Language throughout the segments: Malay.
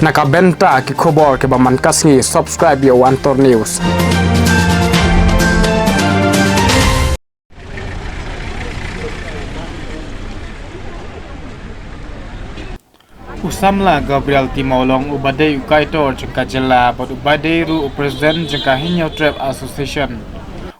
Nakabenta ki khobor ke baman kasngi subscribe yo Antor News. Usamla Gabriel Timolong ubadai ukaitor jengka jela bod ubadai ru presiden jengka Hinyao Trap Association.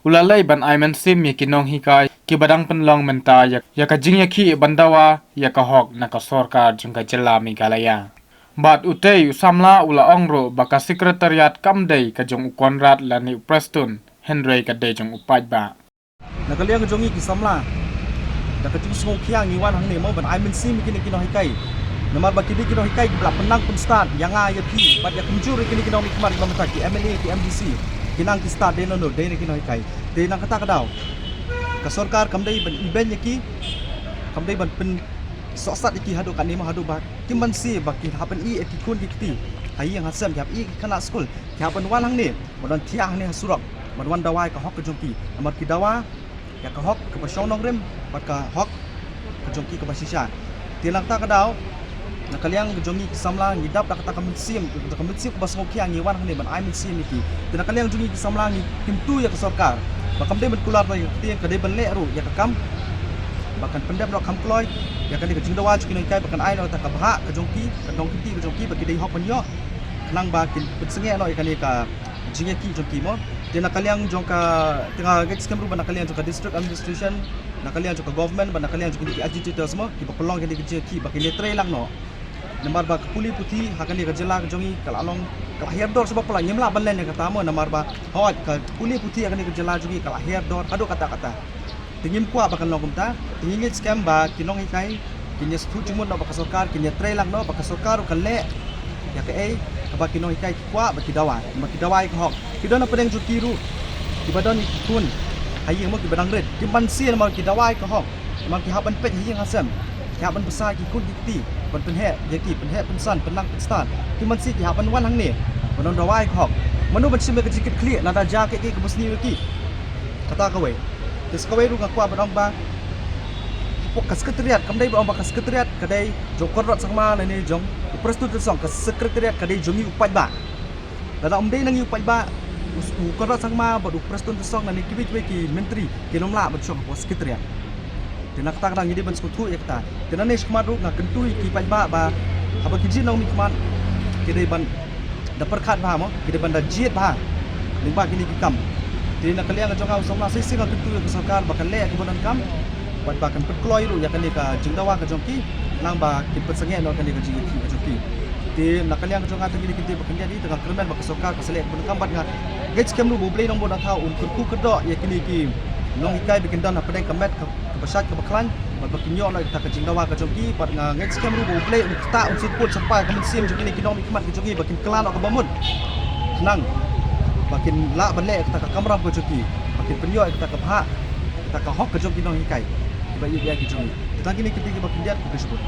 Ulalai ban aimen sim yakinong hikai ki badang penlong menta yaka jing yaki bandawa yaka hok naka sorkar jengka jela Meghalaya. Bat utei usamla ula ongro baka sekretariat kamdei kajong ukonrat lani Preston Henry kadei jong upajba. Nakaliang jongi kisamla nakajung sungok kiang iwan hang nemo ban aimen sim kini hikai namar ba kini hikai belak penang pun start yang ya pi bat ya kunjur kini hikmat mamta ki MLA ki MDC kinang ki start de no de kini hikai de nang kata kadau ka sarkar kamdei ban event yaki kamdei ban pen sosat iki hadu kan nemo hadu ba kiman si ba ki hapen I ki kun ki hai yang hasam ki I kana school ki hapen wan hang ni modon tiang ni surok modon dawai ka hok ke jongki namar ki dawa ya ka hok ke pasong nong rem bat ka hok ke jongki ke basisha tilang ta kadau nakaliang ke jongi kisamla ngidap dak ta kamentsim ke basong kiang ngiwan hang ni ban ai mentsim iki nakaliang jongi kisamla ngi kimtu ya ke sarkar bakam de ban kular tai ti ka de ban le ru ya ka kam bakan pendap dak kam kloy ya kan ke jingdawa jukin kai bakan ai ta ka bha ke jongki ke dong kiti ke jongki baki de hok pan yo nang ba kin senge no ikan ka jinge ki jongki mo dia nakaliang jongka tengah get scam ruban nakaliang jongka district administration nakaliang jongka government ban nakaliang jongka ki agitator semua ki pelong kan ki baki netre lang no namar ba puli puti hakan ni kajela jongi kalalong kalahir dor sebab pula nyemla balen yang kata mo namar ba hot ka puli puti hakan ni kajela jongi kalahir dor adu kata-kata tingim kuat bakan longum ta tingin scam ba kinong hikai kinya setuju mo no baka sarkar kinya tre lang no baka sarkar kalle ya ke ai ba kinong hikai kuat baki dawai ko hok kidona pedeng jukiru kibadon kun hayeng mo kibadang red kimban si namar ki dawai ko hok namar ki haban pet hayeng hasam ki haban besar ki kun dikti ban penhe yaki penhe pensan penang penstan kiman si ki haban wan hang ni modon dawai ko hok manu ban simbe ke jikit clear nada ja ke besni ki kata kawe tes kawe ru ngakwa badong ba pok sekretariat kamdai ba ka sekretariat kadai jokor rot sangma lene jong Preston song ke sekretariat kadai jongi upaj ba dada omdei nang upaj ba ukor rot sangma ba Preston song nani ki menteri kinomla ba chong ko sekretariat tenak tak nang ini ban skutu ya kata tenan nesh kemar ru ngakentui ki paj ba apa kijin nang mi kemar kidai ban da perkhat ba mo kidai ban da jiet ba limba kini ki kam di nakaliang jong au somla sisi ngakentui ke sarkar ba kalle ke bonan kam bat bakan petkloy ru ya kan ka jingdawa ka jongki nang ba kin pesenge no kan ka jingi ka jongki di nakaliang jong atang ini kiti bakan jadi tengah kermen ba sarkar ka selek bonan kam bat ngat gets kem lu boblei nong bodan thau ku kedo ya kini ki nong ikai bikin dan apa deng kemet ke besat ke beklan bat bakin yo no ta ka jingdawa ka jongki bat gets kem lu boblei ta unsur put sampai ka mensim jongki ni kinong nikmat ka jongki bakin kelan ka bamun senang bakin la banle ka kamram ka jongki bakin penyo ka ka bha ka hok ka jongki nong ikai ba iya ki jongi tangki ni kiti bakin dia ku disebut